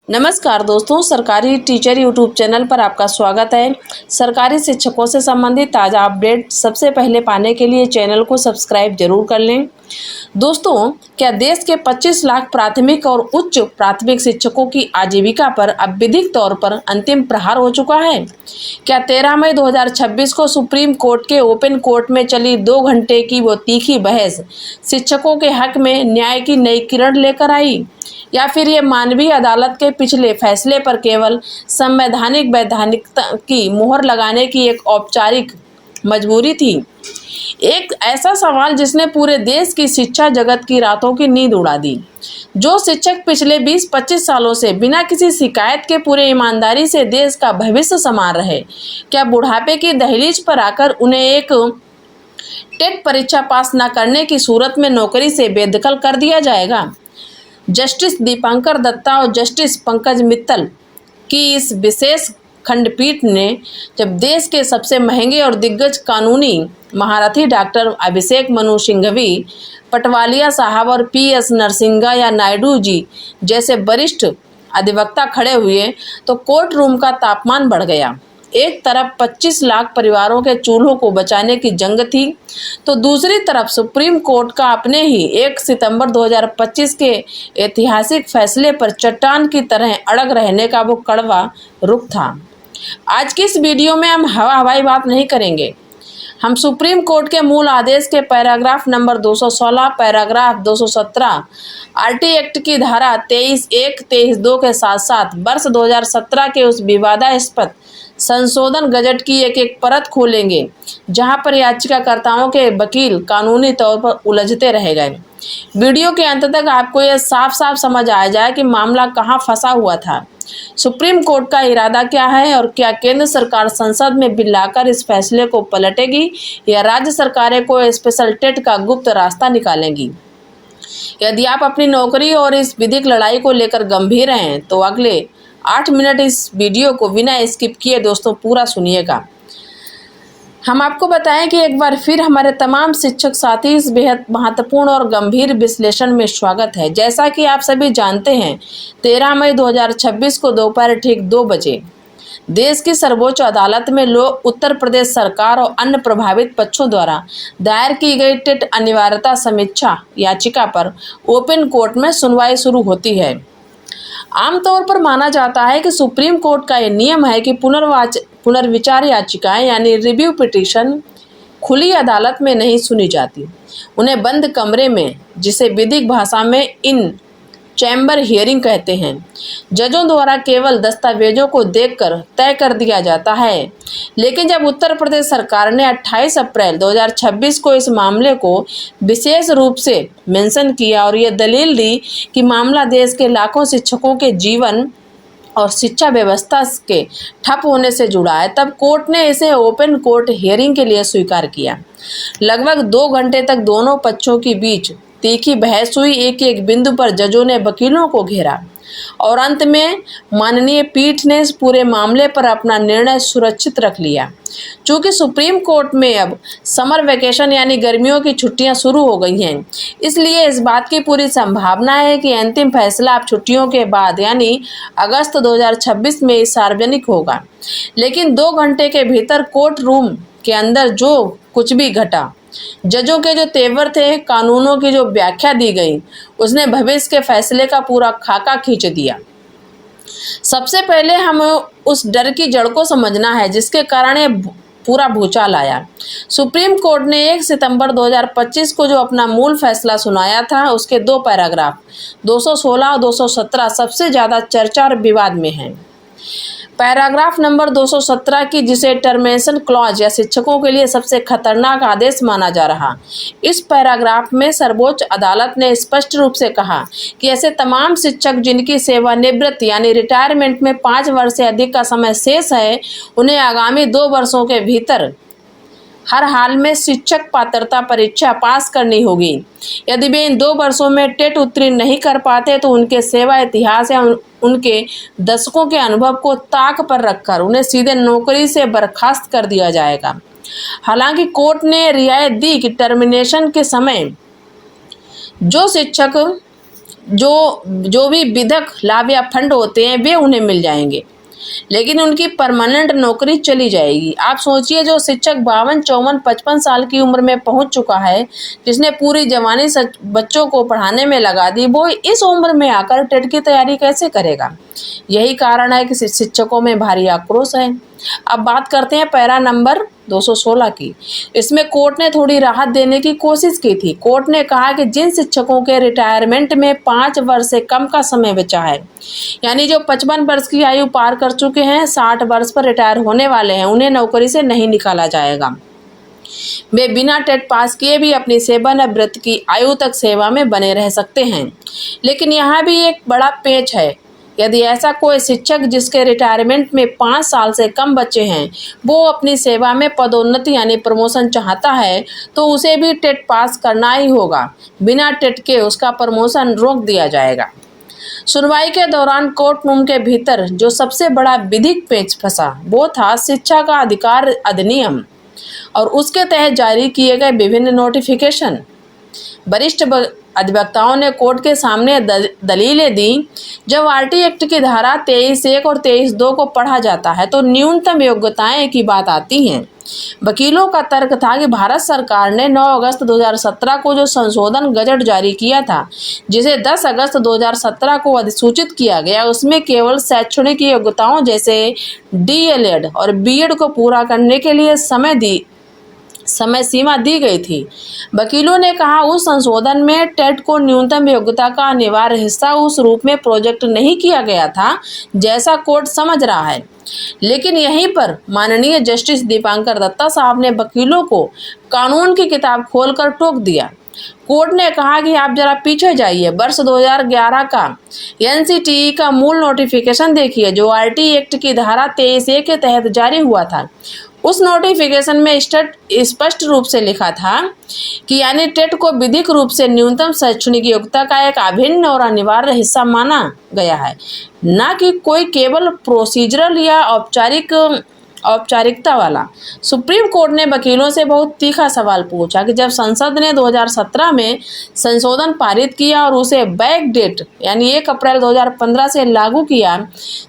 नमस्कार दोस्तों, सरकारी टीचर यूट्यूब चैनल पर आपका स्वागत है। सरकारी शिक्षकों से संबंधित ताज़ा अपडेट सबसे पहले पाने के लिए चैनल को सब्सक्राइब जरूर कर लें। दोस्तों, क्या देश के 25 लाख प्राथमिक और उच्च प्राथमिक शिक्षकों की आजीविका पर अब विधिक तौर पर अंतिम प्रहार हो चुका है? क्या 13 मई 2026 को सुप्रीम कोर्ट के ओपन कोर्ट में चली 2 घंटे की वो तीखी बहस शिक्षकों के हक में न्याय की नई किरण लेकर आई, या फिर ये मानवीय अदालत के पिछले फैसले पर केवल संवैधानिक वैधानिकता की मोहर लगाने की एक औपचारिक मजबूरी थी? एक ऐसा सवाल जिसने पूरे देश की शिक्षा जगत की रातों की नींद उड़ा दी। जो शिक्षक पिछले 20-25 सालों से बिना किसी शिकायत के पूरे ईमानदारी से देश का भविष्य संवार रहे, क्या बुढ़ापे की दहलीज पर आकर उन्हें एक टेट परीक्षा पास न करने की सूरत में नौकरी से बेदखल कर दिया जाएगा? जस्टिस दीपांकर दत्ता और जस्टिस पंकज मित्तल की इस विशेष खंडपीठ ने जब देश के सबसे महंगे और दिग्गज कानूनी महारथी डॉक्टर अभिषेक मनु सिंघवी, पटवालिया साहब और PS नरसिंगा या नायडू जी जैसे वरिष्ठ अधिवक्ता खड़े हुए तो कोर्ट रूम का तापमान बढ़ गया। एक तरफ 25 लाख परिवारों के चूल्हों को बचाने की जंग थी, तो दूसरी तरफ सुप्रीम कोर्ट का अपने ही 1 सितंबर 2025 के ऐतिहासिक फैसले पर चट्टान की तरह अड़ग रहने का वो कड़वा रुख था। आज की इस वीडियो में हम हवाई बात नहीं करेंगे। हम सुप्रीम कोर्ट के मूल आदेश के paragraph number 216, paragraph 217, RT act की धारा 23(1), 23(2) के साथ साथ वर्ष 2017 के उस विवादास्पद संशोधन गजट की एक एक परत खोलेंगे, जहां पर याचिकाकर्ताओं के वकील कानूनी तौर पर उलझते रह गए। वीडियो के अंत तक आपको यह साफ साफ समझ आ जाए कि मामला कहां फंसा हुआ था, सुप्रीम कोर्ट का इरादा क्या है और क्या केंद्र सरकार संसद में बिल लाकर इस फैसले को पलटेगी या राज्य सरकारें को स्पेशल टेट का गुप्त रास्ता निकालेंगी। यदि आप अपनी नौकरी और इस विधिक लड़ाई को लेकर गंभीर हैं तो अगले 8 मिनट इस वीडियो को बिना स्किप किए दोस्तों पूरा सुनिएगा। हम आपको बताएं कि एक बार फिर हमारे तमाम शिक्षक साथी इस बेहद महत्वपूर्ण और गंभीर विश्लेषण में स्वागत है। जैसा कि आप सभी जानते हैं, 13 मई 2026 को दोपहर ठीक 2 बजे देश की सर्वोच्च अदालत में लोग उत्तर प्रदेश सरकार और अन्य प्रभावित पक्षों द्वारा दायर की गई टेट अनिवार्यता समीक्षा याचिका पर ओपन कोर्ट में सुनवाई शुरू होती है। आमतौर पर माना जाता है कि सुप्रीम कोर्ट का यह नियम है कि पुनर्विचार याचिकाएं यानी रिव्यू पिटीशन खुली अदालत में नहीं सुनी जाती। उन्हें बंद कमरे में, जिसे विधिक भाषा में इन चैम्बर हियरिंग कहते हैं, जजों द्वारा केवल दस्तावेजों को देखकर तय कर दिया जाता है। लेकिन जब उत्तर प्रदेश सरकार ने 28 अप्रैल 2026 को इस मामले को विशेष रूप से मेंशन किया और ये दलील दी कि मामला देश के लाखों शिक्षकों के जीवन और शिक्षा व्यवस्था के ठप होने से जुड़ा है, तब कोर्ट ने इसे ओपन कोर्ट हियरिंग के लिए स्वीकार किया। लगभग 2 घंटे तक दोनों पक्षों के बीच तीखी बहस हुई। एक एक बिंदु पर जजों ने वकीलों को घेरा और अंत में माननीय पीठ ने इस पूरे मामले पर अपना निर्णय सुरक्षित रख लिया। चूंकि सुप्रीम कोर्ट में अब समर वेकेशन यानी गर्मियों की छुट्टियां शुरू हो गई हैं, इसलिए इस बात की पूरी संभावना है कि अंतिम फैसला अब छुट्टियों के बाद यानी अगस्त 2026 में सार्वजनिक होगा। लेकिन 2 घंटे के भीतर कोर्ट रूम के अंदर जो कुछ भी घटा, जजों के जो तेवर थे, कानूनों की जो व्याख्या दी गई, उसने भविष्य के फैसले का पूरा खाका खींच दिया। सबसे पहले हम उस डर की जड़ को समझना है जिसके कारण ये पूरा भूचाल आया। सुप्रीम कोर्ट ने 1 सितंबर 2025 को जो अपना मूल फैसला सुनाया था, उसके 2 पैराग्राफ 216 और 217 सबसे ज़्यादा चर्चा और विवाद में हैं। पैराग्राफ नंबर 217 की, जिसे टर्मिनेशन क्लॉज या शिक्षकों के लिए सबसे खतरनाक आदेश माना जा रहा, इस पैराग्राफ में सर्वोच्च अदालत ने स्पष्ट रूप से कहा कि ऐसे तमाम शिक्षक जिनकी सेवानिवृत्ति यानी रिटायरमेंट में 5 वर्ष से अधिक का समय शेष है, उन्हें आगामी 2 वर्षों के भीतर हर हाल में शिक्षक पात्रता परीक्षा पास करनी होगी। यदि वे इन 2 वर्षों में टेट उत्तीर्ण नहीं कर पाते तो उनके सेवा इतिहास या उनके दशकों के अनुभव को ताक पर रखकर उन्हें सीधे नौकरी से बर्खास्त कर दिया जाएगा। हालांकि कोर्ट ने रियायत दी कि टर्मिनेशन के समय जो शिक्षक जो भी विधिक लाभ या फंड होते हैं वे उन्हें मिल जाएंगे, लेकिन उनकी परमानेंट नौकरी चली जाएगी। आप सोचिए, जो शिक्षक 52, 54, 55 साल की उम्र में पहुंच चुका है, जिसने पूरी जवानी बच्चों को पढ़ाने में लगा दी, वो इस उम्र में आकर टेट की तैयारी कैसे करेगा? यही कारण है कि शिक्षकों में भारी आक्रोश है। अब बात करते हैं पैरा नंबर 216 की। इसमें कोर्ट ने थोड़ी राहत देने की कोशिश की थी। कोर्ट ने कहा कि जिन शिक्षकों के रिटायरमेंट में 5 वर्ष से कम का समय बचा है, यानी जो 55 वर्ष की आयु पार कर चुके हैं, 60 वर्ष पर रिटायर होने वाले हैं, उन्हें नौकरी से नहीं निकाला जाएगा। वे बिना टेट पास किए भी अपनी सेवानिवृत्ति की आयु तक सेवा में बने रह सकते हैं। लेकिन यहाँ भी एक बड़ा पेच है। यदि ऐसा कोई शिक्षक जिसके रिटायरमेंट में 5 साल से कम बचे हैं, वो अपनी सेवा में पदोन्नति यानी प्रमोशन चाहता है, तो उसे भी टेट पास करना ही होगा। बिना टेट के उसका प्रमोशन रोक दिया जाएगा। सुनवाई के दौरान कोर्ट रूम के भीतर जो सबसे बड़ा विधिक पेच फंसा, वो था शिक्षा का अधिकार अधिनियम और उसके तहत जारी किए गए विभिन्न नोटिफिकेशन। वरिष्ठ अधिवक्ताओं ने कोर्ट के सामने दलीलें दी। जब आरटी एक्ट की धारा 23(1) और 23(2) को पढ़ा जाता है तो न्यूनतम योग्यताएं की बात आती हैं। वकीलों का तर्क था कि भारत सरकार ने 9 अगस्त 2017 को जो संशोधन गजट जारी किया था, जिसे 10 अगस्त 2017 को अधिसूचित किया गया, उसमें केवल शैक्षणिक योग्यताओं जैसे डीएलएड और बीएड को पूरा करने के लिए समय सीमा दी गई थी। वकीलों ने कहा, उस संशोधन में टेट को न्यूनतम योग्यता का अनिवार्य हिस्सा उस रूप में प्रोजेक्ट नहीं किया गया था जैसा कोर्ट समझ रहा है। लेकिन यहीं पर माननीय जस्टिस दीपांकर दत्ता साहब ने वकीलों को कानून की किताब खोलकर टोक दिया। कोर्ट ने कहा कि आप जरा पीछे जाइए, वर्ष 2011 का एनसीटीई का मूल नोटिफिकेशन देखिए, जो आरटी एक्ट की धारा 23(1) के तहत जारी हुआ था। उस नोटिफिकेशन में स्पष्ट रूप से लिखा था कि यानी टेट को विधिक रूप से न्यूनतम शैक्षणिक योग्यता का एक अभिन्न और अनिवार्य हिस्सा माना गया है, न कि कोई केवल प्रोसीजरल या औपचारिकता वाला। सुप्रीम कोर्ट ने वकीलों से बहुत तीखा सवाल पूछा कि जब संसद ने 2017 में संशोधन पारित किया और उसे बैक डेट यानी 1 अप्रैल 2015 से लागू किया,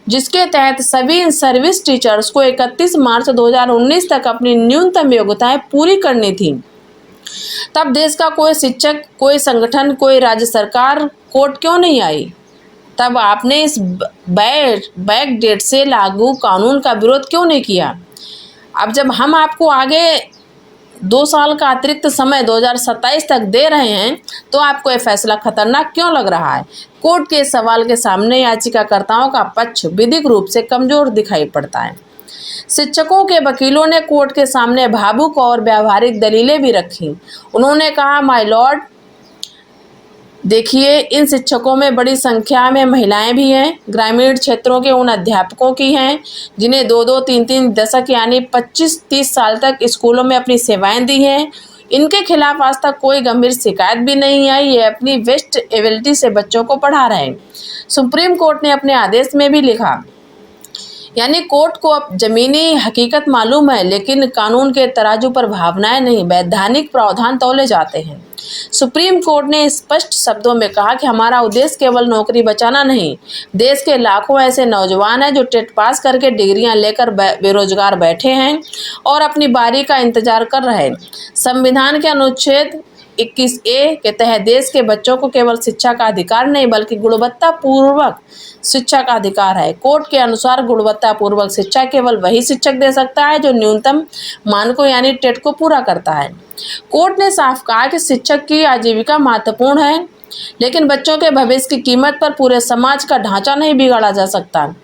जिसके तहत सभी सर्विस टीचर्स को 31 मार्च 2019 तक अपनी न्यूनतम योग्यताएं पूरी करनी थी, तब देश का कोई शिक्षक, कोई संगठन, कोई राज्य सरकार कोर्ट क्यों नहीं आई? तब आपने इस बैक डेट से लागू कानून का विरोध क्यों नहीं किया? अब जब हम आपको आगे 2 साल का अतिरिक्त समय 2027 तक दे रहे हैं, तो आपको यह फैसला खतरनाक क्यों लग रहा है? कोर्ट के सवाल के सामने याचिकाकर्ताओं का पक्ष विधिक रूप से कमजोर दिखाई पड़ता है। शिक्षकों के वकीलों ने कोर्ट के सामने भावुक और व्यावहारिक दलीलें भी रखी। उन्होंने कहा, माय लॉर्ड, देखिए, इन शिक्षकों में बड़ी संख्या में महिलाएं भी हैं। ग्रामीण क्षेत्रों के उन अध्यापकों की हैं जिन्हें 2-2, 3-3 दशक यानी 25-30 साल तक स्कूलों में अपनी सेवाएं दी हैं। इनके खिलाफ आज तक कोई गंभीर शिकायत भी नहीं आई। ये अपनी बेस्ट एबिलिटी से बच्चों को पढ़ा रहे हैं। सुप्रीम कोर्ट ने अपने आदेश में भी लिखा, यानी कोर्ट को अब जमीनी हकीकत मालूम है, लेकिन कानून के तराजू पर भावनाएं नहीं, वैधानिक प्रावधान तौले जाते हैं। सुप्रीम कोर्ट ने स्पष्ट शब्दों में कहा कि हमारा उद्देश्य केवल नौकरी बचाना नहीं, देश के लाखों ऐसे नौजवान हैं जो टेट पास करके डिग्रियां लेकर बेरोजगार बैठे हैं और अपनी बारी का इंतजार कर रहे हैं। संविधान के अनुच्छेद 21A के तहत देश के बच्चों को केवल शिक्षा का अधिकार नहीं, बल्कि गुणवत्तापूर्वक शिक्षा का अधिकार है। कोर्ट के अनुसार गुणवत्तापूर्वक शिक्षा केवल वही शिक्षक दे सकता है जो न्यूनतम मानकों यानी टेट को पूरा करता है। कोर्ट ने साफ कहा कि शिक्षक की आजीविका महत्वपूर्ण है, लेकिन बच्चों के भविष्य की कीमत पर पूरे समाज का ढांचा नहीं बिगाड़ा जा सकता।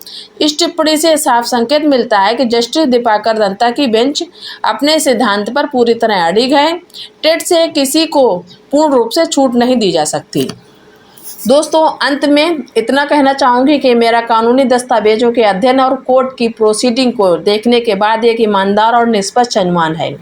इस टिप्पणी से साफ संकेत मिलता है कि जस्टिस दीपांकर दत्ता की बेंच अपने सिद्धांत पर पूरी तरह अडिग है। टेट से किसी को पूर्ण रूप से छूट नहीं दी जा सकती। दोस्तों, अंत में इतना कहना चाहूँगी कि मेरा कानूनी दस्तावेजों के अध्ययन और कोर्ट की प्रोसीडिंग को देखने के बाद एक ईमानदार और निष्पक्ष अनुमान है।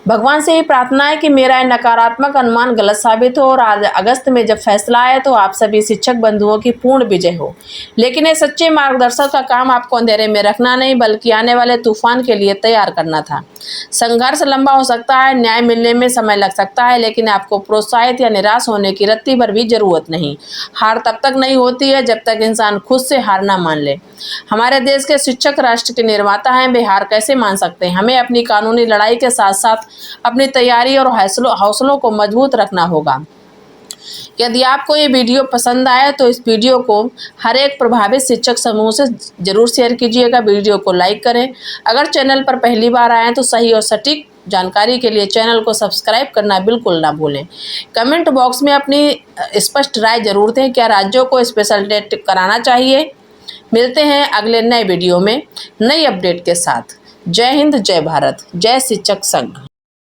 भगवान से ये प्रार्थना है कि मेरा ये नकारात्मक अनुमान गलत साबित हो और आज अगस्त में जब फैसला आए तो आप सभी शिक्षक बंधुओं की पूर्ण विजय हो। लेकिन ये सच्चे मार्गदर्शक का काम आपको अंधेरे में रखना नहीं बल्कि आने वाले तूफान के लिए तैयार करना था। संघर्ष लंबा हो सकता है, न्याय मिलने में समय लग सकता है, लेकिन आपको प्रोत्साहित या निराश होने की रत्ती भर भी जरूरत नहीं। हार तब तक नहीं होती है जब तक इंसान खुद से हार ना मान ले। हमारे देश के शिक्षक राष्ट्र के निर्माता हैं, वे हार कैसे मान सकते हैं? हमें अपनी कानूनी लड़ाई के साथ साथ अपनी तैयारी और हौसलों को मजबूत रखना होगा। यदि आपको ये वीडियो पसंद आए तो इस वीडियो को हर एक प्रभावित शिक्षक समूह से जरूर शेयर कीजिएगा। वीडियो को लाइक करें। अगर चैनल पर पहली बार आए तो सही और सटीक जानकारी के लिए चैनल को सब्सक्राइब करना बिल्कुल ना भूलें। कमेंट बॉक्स में अपनी स्पष्ट राय जरूर दें। क्या राज्यों को स्पेशल टेट कराना चाहिए? मिलते हैं अगले नए वीडियो में नई अपडेट के साथ। जय हिंद, जय भारत, जय शिक्षक संघ।